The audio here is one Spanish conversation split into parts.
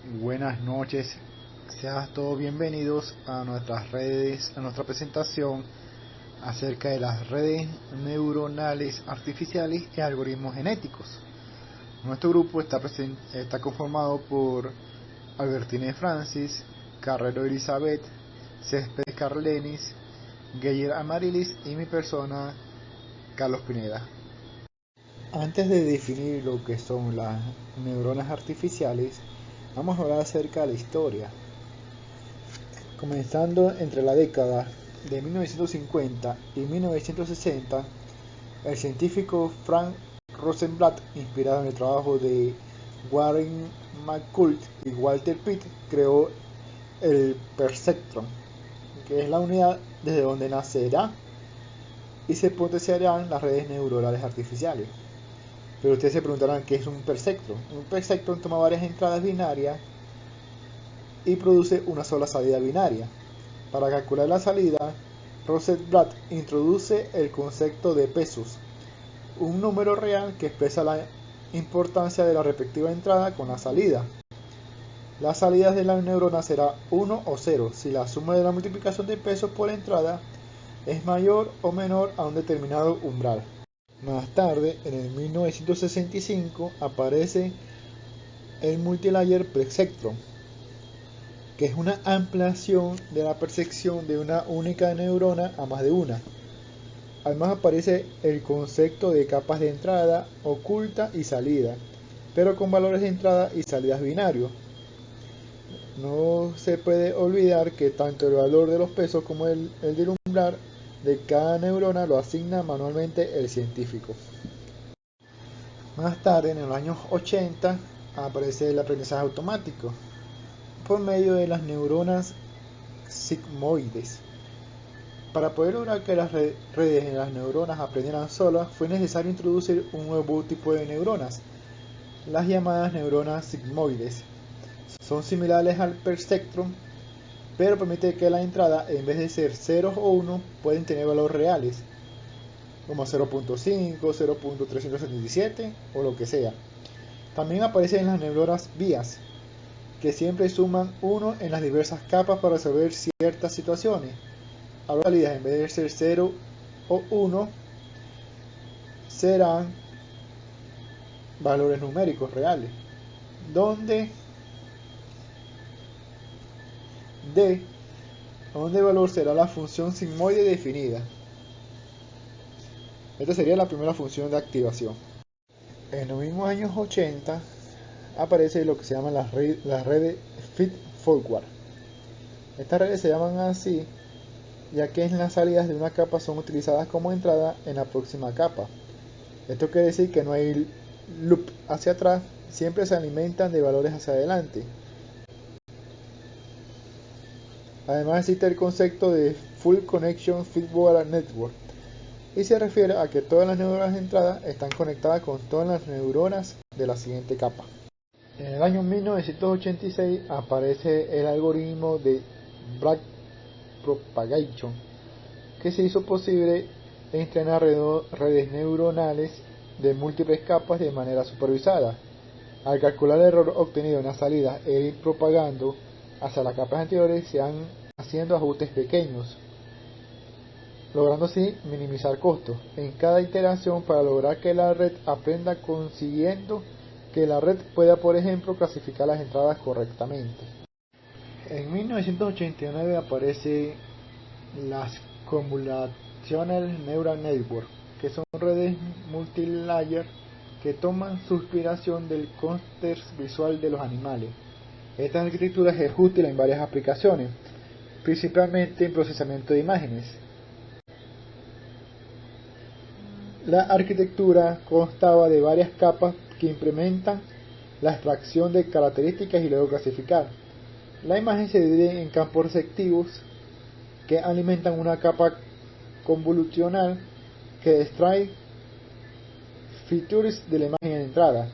Buenas noches, sean todos bienvenidos a nuestras redes, a nuestra presentación acerca de las redes neuronales artificiales y algoritmos genéticos. Nuestro grupo está conformado por Albertine Francis, Carrero Elizabeth, Céspedes Carlenis, Geyer Amarilis y mi persona, Carlos Pineda. Antes de definir lo que son las neuronas artificiales, vamos a hablar acerca de la historia. Comenzando entre la década de 1950 y 1960, el científico Frank Rosenblatt, inspirado en el trabajo de Warren McCourt y Walter Pitt, creó el perceptron, que es la unidad desde donde nacerá y se potenciarán las redes neuronales artificiales. Pero ustedes se preguntarán qué es un perceptron. Un perceptron toma varias entradas binarias y produce una sola salida binaria. Para calcular la salida, Rosenblatt introduce el concepto de pesos, un número real que expresa la importancia de la respectiva entrada con la salida. Las salidas de la neurona será 1 o 0 si la suma de la multiplicación de pesos por entrada es mayor o menor a un determinado umbral. Más tarde, en el 1965, aparece el multilayer perceptron, que es una ampliación de la percepción de una única neurona a más de una. Además aparece el concepto de capas de entrada, oculta y salida, pero con valores de entrada y salidas binarios. No se puede olvidar que tanto el valor de los pesos como el del umbral de cada neurona lo asigna manualmente el científico. Más tarde, en los años 80, aparece el aprendizaje automático por medio de las neuronas sigmoides. Para poder lograr que las redes en las neuronas aprendieran solas, fue necesario introducir un nuevo tipo de neuronas, las llamadas neuronas sigmoides. Son similares al perceptron, pero permite que la entrada, en vez de ser 0 o 1, pueden tener valores reales, como 0.5, 0.377 o lo que sea. También aparecen las neuronas vías, que siempre suman 1 en las diversas capas para resolver ciertas situaciones. A las salidas, en vez de ser 0 o 1, serán valores numéricos reales, donde el valor será la función sigmoide definida. Esta sería la primera función de activación. En los mismos años 80 aparece lo que se llaman las redes feed-forward. Estas redes se llaman así ya que las salidas de una capa son utilizadas como entrada en la próxima capa. Esto quiere decir que no hay loop hacia atrás, siempre se alimentan de valores hacia adelante. Además existe el concepto de Full Connection Feedforward Network, y se refiere a que todas las neuronas de entrada están conectadas con todas las neuronas de la siguiente capa. En el año 1986 aparece el algoritmo de backpropagation, que se hizo posible entrenar redes neuronales de múltiples capas de manera supervisada. Al calcular el error obtenido en la salida e ir propagando hacia las capas anteriores, se van haciendo ajustes pequeños, logrando así minimizar costos en cada iteración para lograr que la red aprenda, consiguiendo que la red pueda, por ejemplo, clasificar las entradas correctamente. En 1989 aparece las Convolutional Neural Network, que son redes multilayer que toman su inspiración del clúster visual de los animales. Esta arquitectura es útil en varias aplicaciones, principalmente en procesamiento de imágenes. La arquitectura constaba de varias capas que implementan la extracción de características y luego clasificar. La imagen se divide en campos receptivos que alimentan una capa convolucional que extrae features de la imagen en entrada,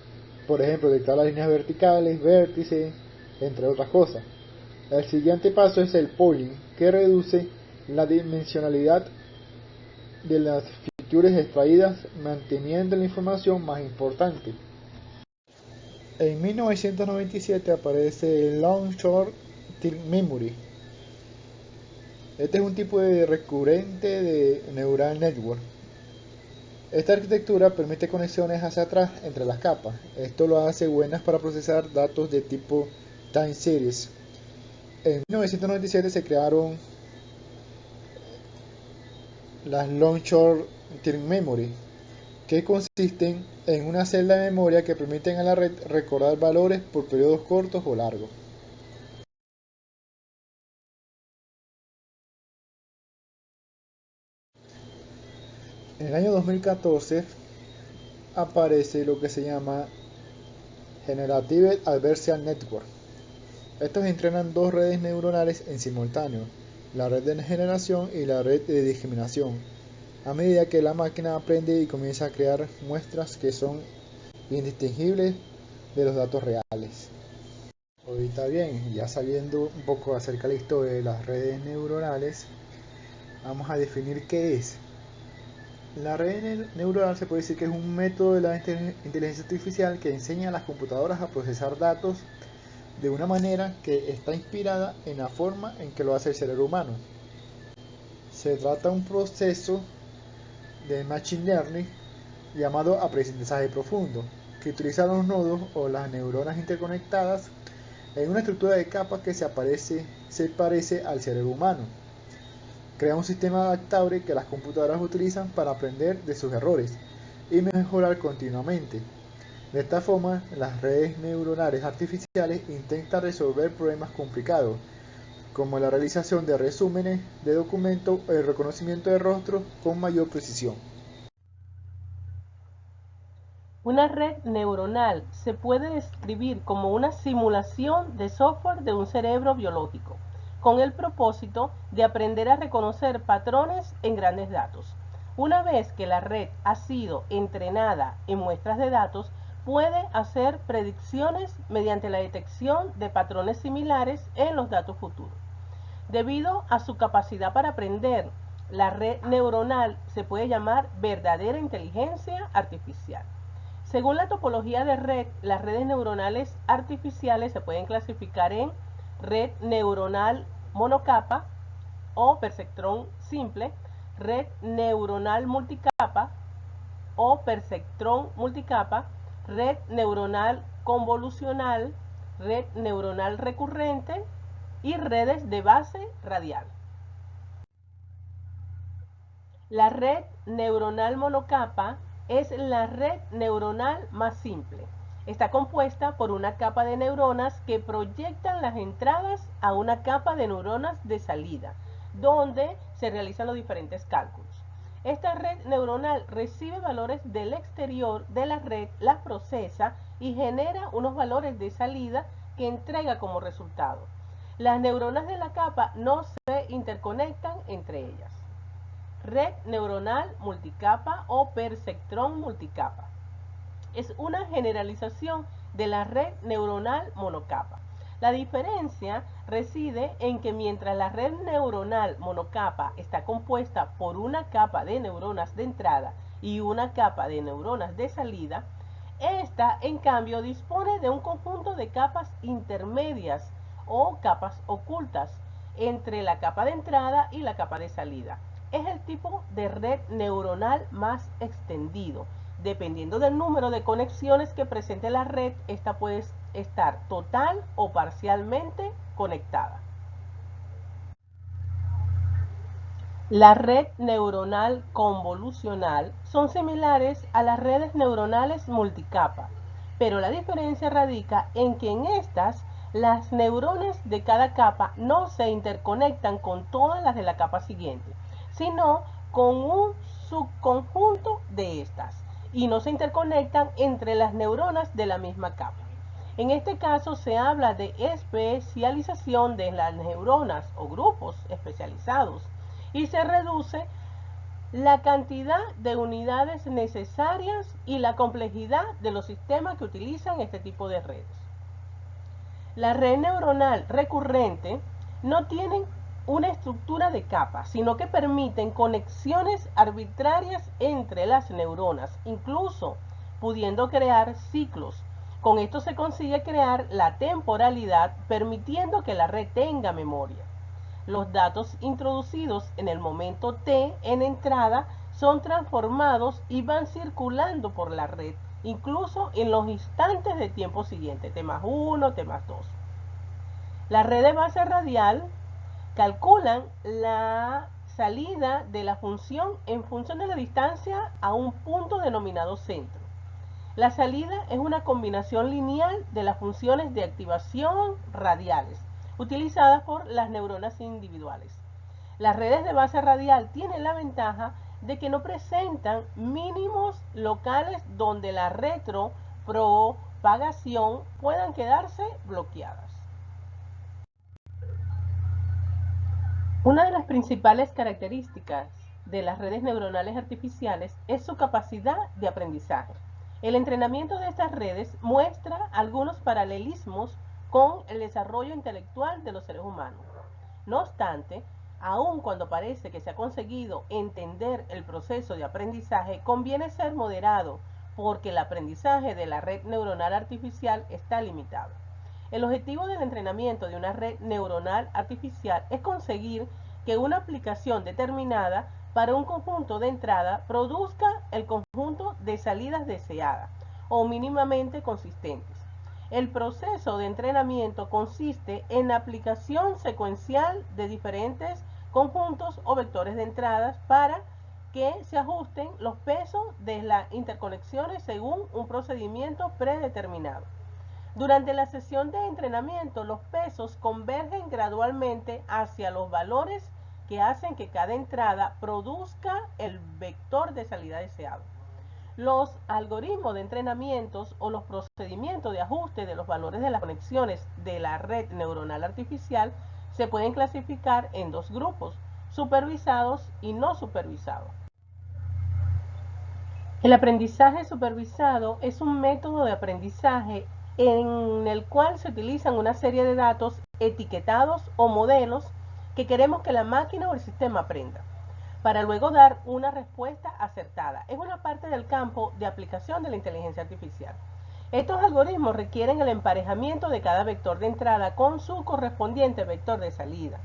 por ejemplo, declara líneas verticales, vértices, entre otras cosas. El siguiente paso es el polling, que reduce la dimensionalidad de las features extraídas, manteniendo la información más importante. En 1997 aparece el Long Short Term Memory. Este es un tipo de recurrente de Neural Network. Esta arquitectura permite conexiones hacia atrás entre las capas. Esto lo hace buenas para procesar datos de tipo time series. En 1997 se crearon las Long Short Term Memory, que consisten en una celda de memoria que permiten a la red recordar valores por periodos cortos o largos. En el año 2014 aparece lo que se llama Generative Adversarial Network. Estos entrenan dos redes neuronales en simultáneo, la red de generación y la red de discriminación, a medida que la máquina aprende y comienza a crear muestras que son indistinguibles de los datos reales. Ahorita bien, ya sabiendo un poco acerca de la historia de las redes neuronales, vamos a definir qué es. La red neuronal se puede decir que es un método de la inteligencia artificial que enseña a las computadoras a procesar datos de una manera que está inspirada en la forma en que lo hace el cerebro humano. Se trata de un proceso de Machine Learning llamado aprendizaje profundo, que utiliza los nodos o las neuronas interconectadas en una estructura de capas que se parece al cerebro humano. Crea un sistema adaptable que las computadoras utilizan para aprender de sus errores y mejorar continuamente. De esta forma, las redes neuronales artificiales intentan resolver problemas complicados, como la realización de resúmenes de documentos o el reconocimiento de rostros con mayor precisión. Una red neuronal se puede describir como una simulación de software de un cerebro biológico, con el propósito de aprender a reconocer patrones en grandes datos. Una vez que la red ha sido entrenada en muestras de datos, puede hacer predicciones mediante la detección de patrones similares en los datos futuros. Debido a su capacidad para aprender, la red neuronal se puede llamar verdadera inteligencia artificial. Según la topología de red, las redes neuronales artificiales se pueden clasificar en red neuronal monocapa o perceptrón simple, red neuronal multicapa o perceptrón multicapa, red neuronal convolucional, red neuronal recurrente y redes de base radial. La red neuronal monocapa es la red neuronal más simple. Está compuesta por una capa de neuronas que proyectan las entradas a una capa de neuronas de salida, donde se realizan los diferentes cálculos. Esta red neuronal recibe valores del exterior de la red, las procesa y genera unos valores de salida que entrega como resultado. Las neuronas de la capa no se interconectan entre ellas. Red neuronal multicapa o perceptrón multicapa. Es una generalización de la red neuronal monocapa. La diferencia reside en que mientras la red neuronal monocapa está compuesta por una capa de neuronas de entrada y una capa de neuronas de salida, esta en cambio dispone de un conjunto de capas intermedias o capas ocultas entre la capa de entrada y la capa de salida. Es el tipo de red neuronal más extendido. Dependiendo del número de conexiones que presente la red, esta puede estar total o parcialmente conectada. La red neuronal convolucional son similares a las redes neuronales multicapa, pero la diferencia radica en que en estas las neuronas de cada capa no se interconectan con todas las de la capa siguiente, sino con un subconjunto de estas, y no se interconectan entre las neuronas de la misma capa. En este caso se habla de especialización de las neuronas o grupos especializados y se reduce la cantidad de unidades necesarias y la complejidad de los sistemas que utilizan este tipo de redes. La red neuronal recurrente no tiene una estructura de capas, sino que permiten conexiones arbitrarias entre las neuronas, incluso pudiendo crear ciclos, Con esto se consigue crear la temporalidad, permitiendo que la red tenga memoria. Los datos introducidos en el momento t en entrada son transformados y van circulando por la red, incluso en los instantes de tiempo siguiente, t más 1, t más 2. La red de base radial calculan la salida de la función en función de la distancia a un punto denominado centro. La salida es una combinación lineal de las funciones de activación radiales utilizadas por las neuronas individuales. Las redes de base radial tienen la ventaja de que no presentan mínimos locales donde la retropropagación puedan quedarse bloqueadas. Una de las principales características de las redes neuronales artificiales es su capacidad de aprendizaje. El entrenamiento de estas redes muestra algunos paralelismos con el desarrollo intelectual de los seres humanos. No obstante, aun cuando parece que se ha conseguido entender el proceso de aprendizaje, conviene ser moderado porque el aprendizaje de la red neuronal artificial está limitado. El objetivo del entrenamiento de una red neuronal artificial es conseguir que una aplicación determinada para un conjunto de entrada produzca el conjunto de salidas deseadas o mínimamente consistentes. El proceso de entrenamiento consiste en la aplicación secuencial de diferentes conjuntos o vectores de entradas para que se ajusten los pesos de las interconexiones según un procedimiento predeterminado. Durante la sesión de entrenamiento, los pesos convergen gradualmente hacia los valores que hacen que cada entrada produzca el vector de salida deseado. Los algoritmos de entrenamientos o los procedimientos de ajuste de los valores de las conexiones de la red neuronal artificial se pueden clasificar en dos grupos, supervisados y no supervisados. El aprendizaje supervisado es un método de aprendizaje en el cual se utilizan una serie de datos etiquetados o modelos que queremos que la máquina o el sistema aprenda, para luego dar una respuesta acertada. Es una parte del campo de aplicación de la inteligencia artificial. Estos algoritmos requieren el emparejamiento de cada vector de entrada con su correspondiente vector de salida.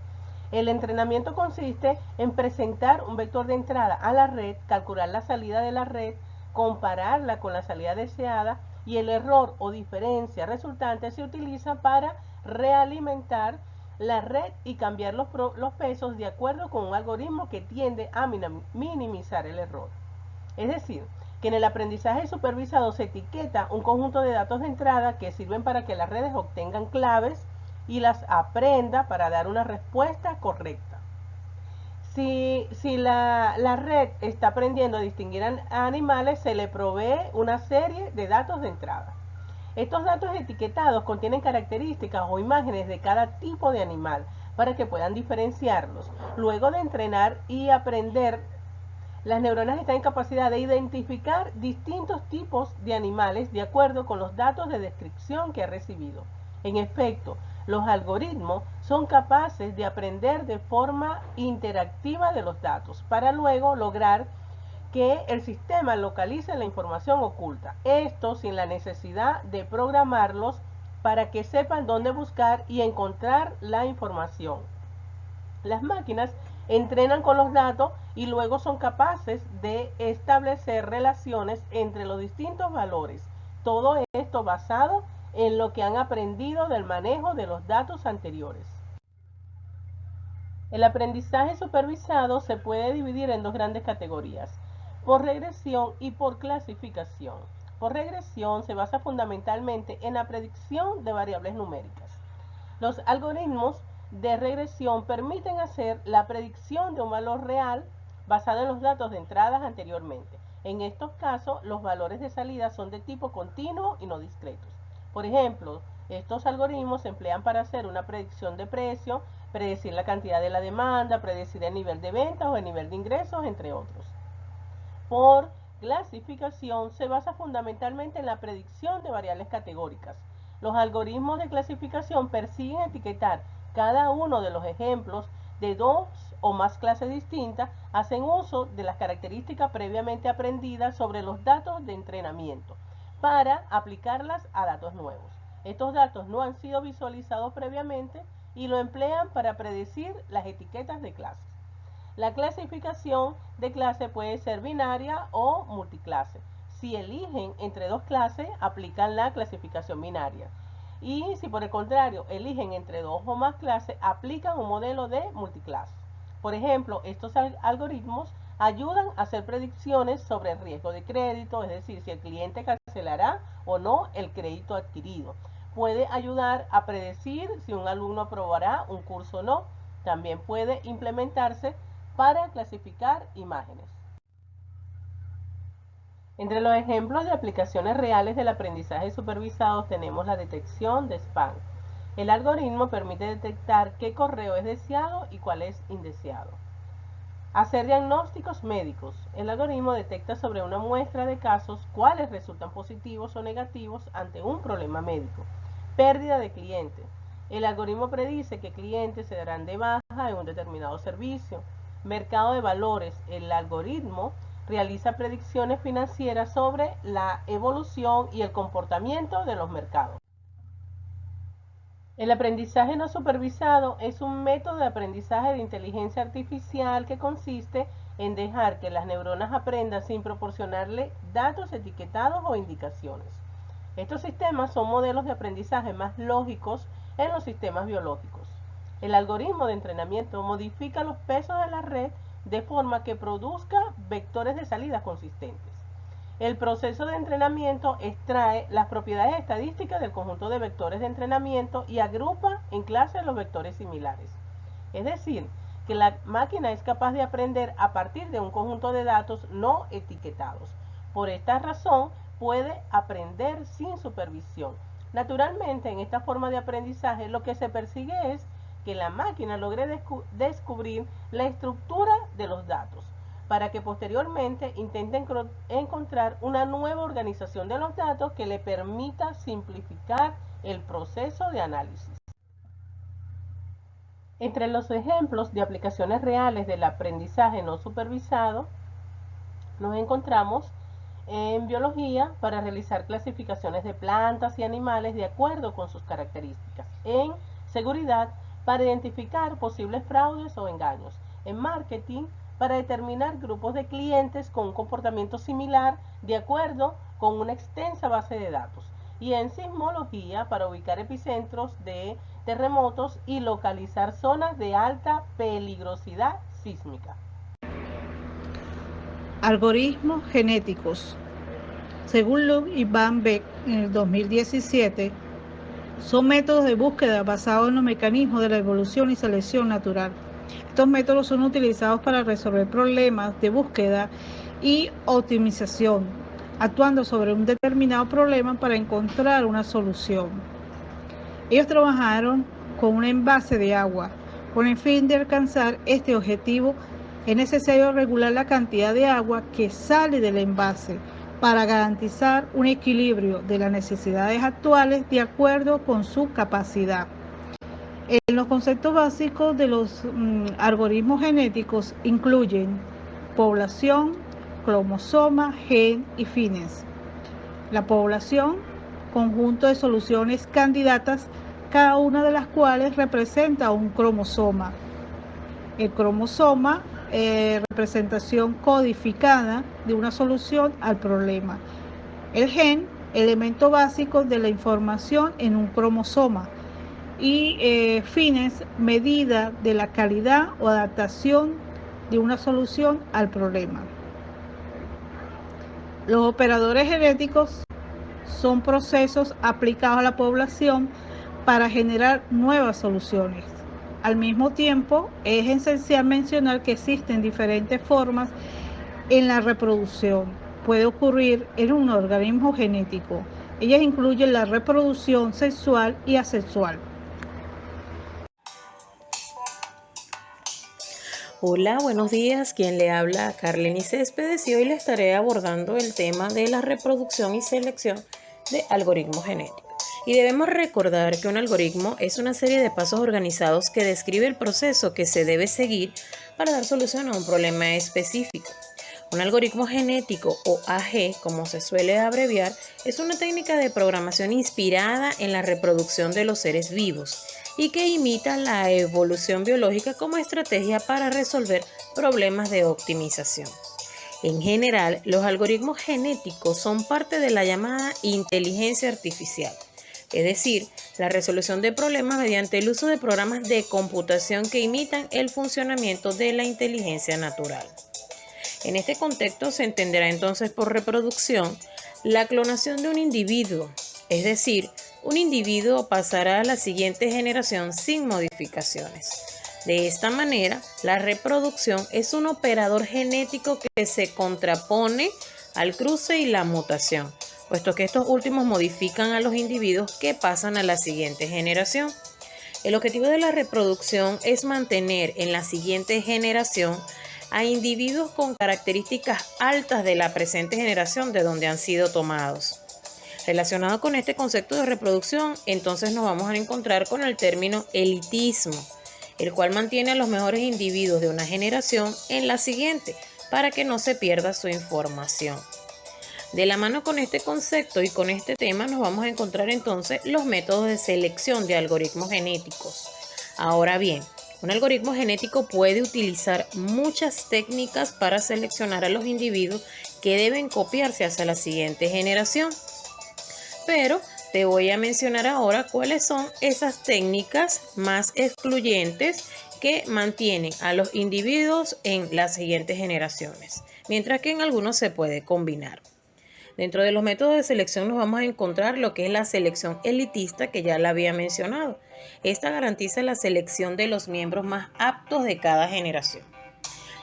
El entrenamiento consiste en presentar un vector de entrada a la red, calcular la salida de la red, compararla con la salida deseada y el error o diferencia resultante se utiliza para realimentar la red y cambiar los pesos de acuerdo con un algoritmo que tiende a minimizar el error. Es decir, que en el aprendizaje supervisado se etiqueta un conjunto de datos de entrada que sirven para que las redes obtengan claves y las aprenda para dar una respuesta correcta. Si la red está aprendiendo a distinguir animales, se le provee una serie de datos de entrada. Estos datos etiquetados contienen características o imágenes de cada tipo de animal para que puedan diferenciarlos. Luego de entrenar y aprender, las neuronas están en capacidad de identificar distintos tipos de animales de acuerdo con los datos de descripción que ha recibido. En efecto, los algoritmos son capaces de aprender de forma interactiva de los datos para luego lograr que el sistema localice la información oculta. Esto sin la necesidad de programarlos para que sepan dónde buscar y encontrar la información. Las máquinas entrenan con los datos y luego son capaces de establecer relaciones entre los distintos valores. Todo esto basado en lo que han aprendido del manejo de los datos anteriores. El aprendizaje supervisado se puede dividir en dos grandes categorías, por regresión y por clasificación. Por regresión se basa fundamentalmente en la predicción de variables numéricas. Los algoritmos de regresión permiten hacer la predicción de un valor real basado en los datos de entradas anteriormente. En estos casos, los valores de salida son de tipo continuo y no discretos. Por ejemplo, estos algoritmos se emplean para hacer una predicción de precio, predecir la cantidad de la demanda, predecir el nivel de ventas o el nivel de ingresos, entre otros. Por clasificación se basa fundamentalmente en la predicción de variables categóricas. Los algoritmos de clasificación persiguen etiquetar cada uno de los ejemplos de dos o más clases distintas, hacen uso de las características previamente aprendidas sobre los datos de entrenamiento para aplicarlas a datos nuevos. Estos datos no han sido visualizados previamente y lo emplean para predecir las etiquetas de clases. La clasificación de clase puede ser binaria o multiclase. Si eligen entre dos clases, aplican la clasificación binaria. Y si por el contrario eligen entre dos o más clases, aplican un modelo de multiclase. Por ejemplo, estos algoritmos ayudan a hacer predicciones sobre el riesgo de crédito, es decir, si el cliente cancelará o no el crédito adquirido. Puede ayudar a predecir si un alumno aprobará un curso o no. También puede implementarse para clasificar imágenes. Entre los ejemplos de aplicaciones reales del aprendizaje supervisado tenemos la detección de spam. El algoritmo permite detectar qué correo es deseado y cuál es indeseado. Hacer diagnósticos médicos. El algoritmo detecta sobre una muestra de casos cuáles resultan positivos o negativos ante un problema médico. Pérdida de clientes. El algoritmo predice qué clientes se darán de baja en un determinado servicio. Mercado de valores. El algoritmo realiza predicciones financieras sobre la evolución y el comportamiento de los mercados. El aprendizaje no supervisado es un método de aprendizaje de inteligencia artificial que consiste en dejar que las neuronas aprendan sin proporcionarle datos etiquetados o indicaciones. Estos sistemas son modelos de aprendizaje más lógicos en los sistemas biológicos. El algoritmo de entrenamiento modifica los pesos de la red de forma que produzca vectores de salida consistentes. El proceso de entrenamiento extrae las propiedades estadísticas del conjunto de vectores de entrenamiento y agrupa en clases los vectores similares. Es decir, que la máquina es capaz de aprender a partir de un conjunto de datos no etiquetados. Por esta razón, puede aprender sin supervisión. Naturalmente, en esta forma de aprendizaje, lo que se persigue es que la máquina logre descubrir la estructura de los datos, para que posteriormente intente encontrar una nueva organización de los datos que le permita simplificar el proceso de análisis. Entre los ejemplos de aplicaciones reales del aprendizaje no supervisado, nos encontramos en biología para realizar clasificaciones de plantas y animales de acuerdo con sus características, en seguridad para identificar posibles fraudes o engaños, en marketing para determinar grupos de clientes con un comportamiento similar de acuerdo con una extensa base de datos, y en sismología para ubicar epicentros de terremotos y localizar zonas de alta peligrosidad sísmica. Algoritmos genéticos. Según Luke y Van Beek en el 2017, son métodos de búsqueda basados en los mecanismos de la evolución y selección natural. Estos métodos son utilizados para resolver problemas de búsqueda y optimización, actuando sobre un determinado problema para encontrar una solución. Ellos trabajaron con un envase de agua. Con el fin de alcanzar este objetivo, es necesario regular la cantidad de agua que sale del envase para garantizar un equilibrio de las necesidades actuales de acuerdo con su capacidad. En los conceptos básicos de los algoritmos genéticos incluyen población, cromosoma, gen y fines. La población, conjunto de soluciones candidatas, cada una de las cuales representa un cromosoma. El cromosoma, representación codificada de una solución al problema. El gen, elemento básico de la información en un cromosoma. Y fines, medida de la calidad o adaptación de una solución al problema. Los operadores genéticos son procesos aplicados a la población para generar nuevas soluciones. Al mismo tiempo, es esencial mencionar que existen diferentes formas en la reproducción. Puede ocurrir en un organismo genético. Ellas incluyen la reproducción sexual y asexual. Hola, buenos días. Quien le habla, Carleni Céspedes, y hoy le estaré abordando el tema de la reproducción y selección de algoritmos genéticos. Y debemos recordar que un algoritmo es una serie de pasos organizados que describe el proceso que se debe seguir para dar solución a un problema específico. Un algoritmo genético o AG, como se suele abreviar, es una técnica de programación inspirada en la reproducción de los seres vivos y que imita la evolución biológica como estrategia para resolver problemas de optimización. En general, los algoritmos genéticos son parte de la llamada inteligencia artificial, es decir, la resolución de problemas mediante el uso de programas de computación que imitan el funcionamiento de la inteligencia natural. En este contexto se entenderá entonces por reproducción la clonación de un individuo, es decir, un individuo pasará a la siguiente generación sin modificaciones. De esta manera, la reproducción es un operador genético que se contrapone al cruce y la mutación, puesto que estos últimos modifican a los individuos que pasan a la siguiente generación. El objetivo de la reproducción es mantener en la siguiente generación a individuos con características altas de la presente generación de donde han sido tomados. Relacionado con este concepto de reproducción, entonces nos vamos a encontrar con el término elitismo, el cual mantiene a los mejores individuos de una generación en la siguiente para que no se pierda su información. De la mano con este concepto y con este tema nos vamos a encontrar entonces los métodos de selección de algoritmos genéticos. Ahora bien, un algoritmo genético puede utilizar muchas técnicas para seleccionar a los individuos que deben copiarse hacia la siguiente generación. Pero te voy a mencionar ahora cuáles son esas técnicas más excluyentes que mantienen a los individuos en las siguientes generaciones, mientras que en algunos se puede combinar. Dentro de los métodos de selección nos vamos a encontrar lo que es la selección elitista, que ya la había mencionado. Esta garantiza la selección de los miembros más aptos de cada generación.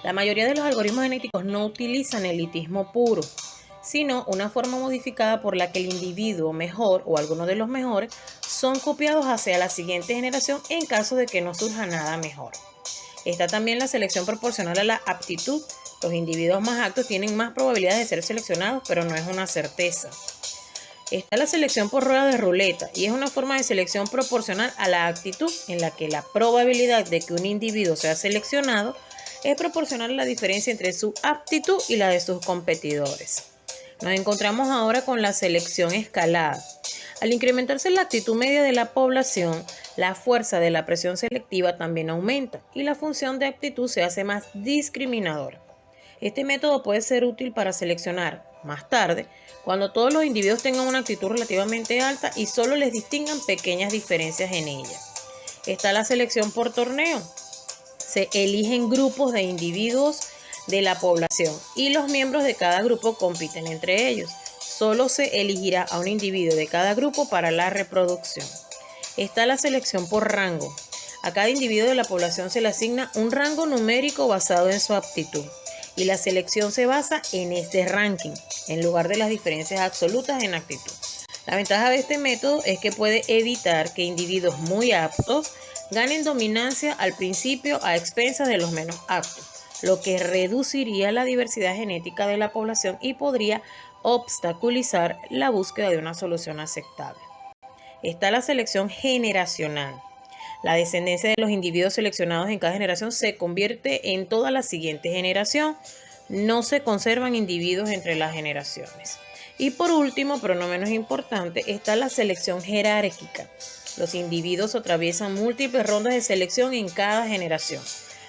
La mayoría de los algoritmos genéticos no utilizan elitismo puro, sino una forma modificada por la que el individuo mejor o algunos de los mejores son copiados hacia la siguiente generación en caso de que no surja nada mejor. Está también la selección proporcional a la aptitud. Los individuos más aptos tienen más probabilidades de ser seleccionados, pero no es una certeza. Está la selección por rueda de ruleta y es una forma de selección proporcional a la aptitud en la que la probabilidad de que un individuo sea seleccionado es proporcional a la diferencia entre su aptitud y la de sus competidores. Nos encontramos ahora con la selección escalada. Al incrementarse la aptitud media de la población, la fuerza de la presión selectiva también aumenta y la función de aptitud se hace más discriminadora. Este método puede ser útil para seleccionar más tarde, cuando todos los individuos tengan una aptitud relativamente alta y solo les distingan pequeñas diferencias en ella. Está la selección por torneo. Se eligen grupos de individuos de la población y los miembros de cada grupo compiten entre ellos. Solo se elegirá a un individuo de cada grupo para la reproducción. Está la selección por rango. A cada individuo de la población se le asigna un rango numérico basado en su aptitud y la selección se basa en este ranking en lugar de las diferencias absolutas en aptitud. La ventaja de este método es que puede evitar que individuos muy aptos ganen dominancia al principio a expensas de los menos aptos, lo que reduciría la diversidad genética de la población y podría obstaculizar la búsqueda de una solución aceptable. Está la selección generacional. La descendencia de los individuos seleccionados en cada generación se convierte en toda la siguiente generación. No se conservan individuos entre las generaciones. Y por último, pero no menos importante, está la selección jerárquica. Los individuos atraviesan múltiples rondas de selección en cada generación.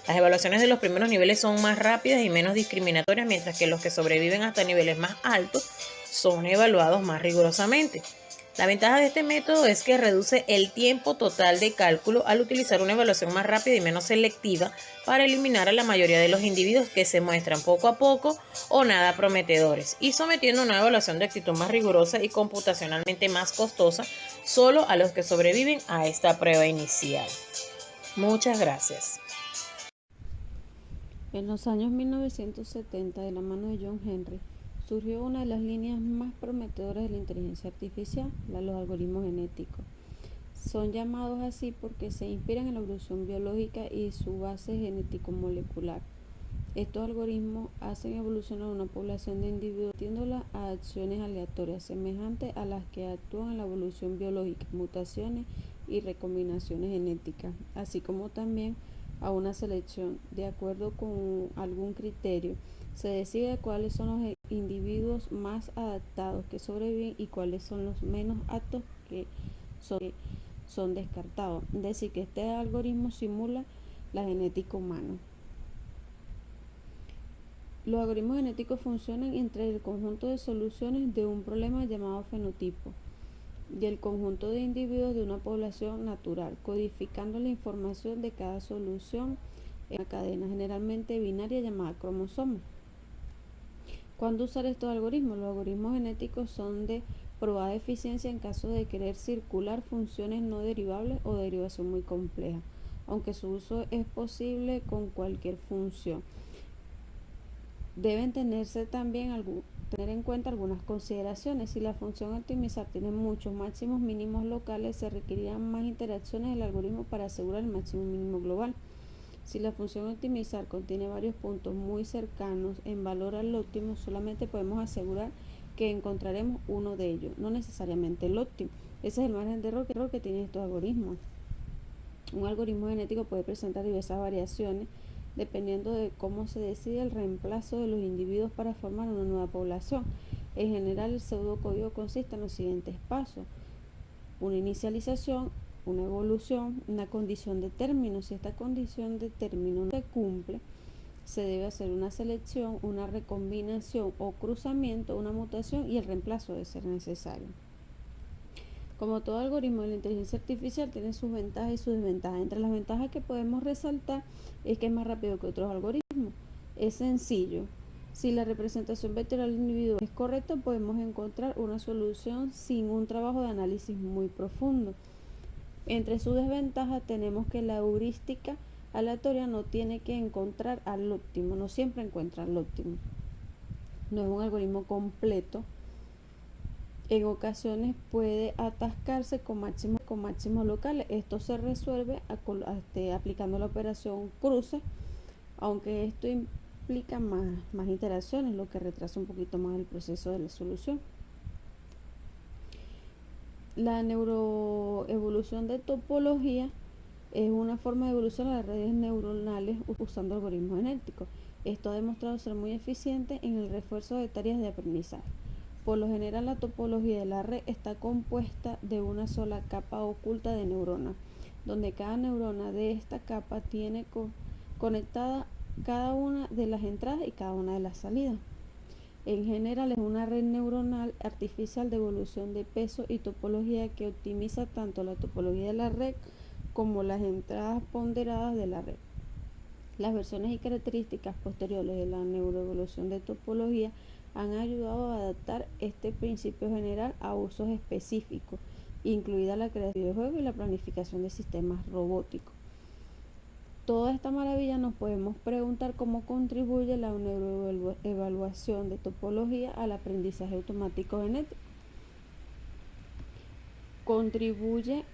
Las evaluaciones de los primeros niveles son más rápidas y menos discriminatorias, mientras que los que sobreviven hasta niveles más altos son evaluados más rigurosamente. La ventaja de este método es que reduce el tiempo total de cálculo al utilizar una evaluación más rápida y menos selectiva para eliminar a la mayoría de los individuos que se muestran poco a poco o nada prometedores y sometiendo una evaluación de aptitud más rigurosa y computacionalmente más costosa solo a los que sobreviven a esta prueba inicial. Muchas gracias. En los años 1970, de la mano de John Henry, surgió una de las líneas más prometedoras de la inteligencia artificial, los algoritmos genéticos. Son llamados así porque se inspiran en la evolución biológica y su base genético-molecular. Estos algoritmos hacen evolucionar una población de individuos sometiéndola a acciones aleatorias semejantes a las que actúan en la evolución biológica, mutaciones y recombinaciones genéticas, así como también a una selección de acuerdo con algún criterio Se decide cuáles son los individuos más adaptados que sobreviven y cuáles son los menos aptos que son descartados. Es decir, que este algoritmo simula la genética humana. Los algoritmos genéticos funcionan entre el conjunto de soluciones de un problema llamado fenotipo y el conjunto de individuos de una población natural, codificando la información de cada solución en una cadena generalmente binaria llamada cromosoma. ¿Cuándo usar estos algoritmos? Los algoritmos genéticos son de probada eficiencia en caso de querer circular funciones no derivables o derivación muy compleja, aunque su uso es posible con cualquier función. Deben tener en cuenta algunas consideraciones. Si la función a optimizar tiene muchos máximos mínimos locales, se requerirán más interacciones del algoritmo para asegurar el máximo mínimo global. Si la función a optimizar contiene varios puntos muy cercanos en valor al óptimo, solamente podemos asegurar que encontraremos uno de ellos, no necesariamente el óptimo. Ese es el margen de error que tienen estos algoritmos. Un algoritmo genético puede presentar diversas variaciones dependiendo de cómo se decide el reemplazo de los individuos para formar una nueva población. En general, el pseudocódigo consiste en los siguientes pasos: una inicialización, una evolución, una condición de término. Si esta condición de término no se cumple, se debe hacer una selección, una recombinación o cruzamiento, una mutación y el reemplazo de ser necesario. Como todo algoritmo de la inteligencia artificial tiene sus ventajas y sus desventajas. Entre las ventajas que podemos resaltar es que es más rápido que otros algoritmos. Es sencillo. Si la representación vectorial del individuo es correcta, podemos encontrar una solución sin un trabajo de análisis muy profundo. Entre sus desventajas tenemos que la heurística aleatoria no tiene que encontrar al óptimo, no siempre encuentra al óptimo. No es un algoritmo completo. En ocasiones puede atascarse con máximos locales. Esto se resuelve aplicando la operación cruce, aunque esto implica más interacciones, lo que retrasa un poquito más el proceso de la solución. La neuroevolución de topología es una forma de evolución a las redes neuronales usando algoritmos genéticos. Esto ha demostrado ser muy eficiente en el refuerzo de tareas de aprendizaje. Por lo general, la topología de la red está compuesta de una sola capa oculta de neuronas, donde cada neurona de esta capa tiene conectada cada una de las entradas y cada una de las salidas. En general, es una red neuronal artificial de evolución de peso y topología que optimiza tanto la topología de la red como las entradas ponderadas de la red. Las versiones y características posteriores de la neuroevolución de topología han ayudado a adaptar este principio general a usos específicos, incluida la creación de videojuegos y la planificación de sistemas robóticos. Toda esta maravilla nos podemos preguntar cómo contribuye la neuroevaluación de topología al aprendizaje automático genético. Contribuye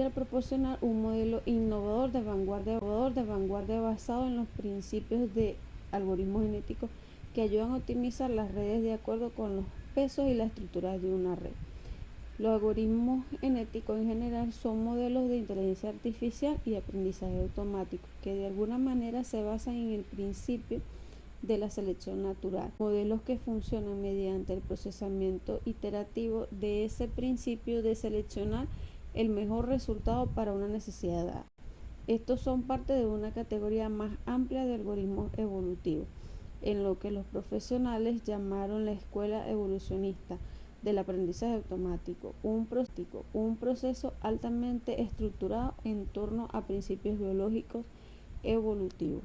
a proporcionar un modelo innovador de vanguardia basado en los principios de algoritmos genéticos que ayudan a optimizar las redes de acuerdo con los pesos y la estructura de una red. Los algoritmos genéticos en general son modelos de inteligencia artificial y aprendizaje automático que de alguna manera se basan en el principio de la selección natural, modelos que funcionan mediante el procesamiento iterativo de ese principio de seleccionar el mejor resultado para una necesidad dada. Estos son parte de una categoría más amplia de algoritmos evolutivos, en lo que los profesionales llamaron la escuela evolucionista del aprendizaje automático, un proceso altamente estructurado en torno a principios biológicos evolutivos.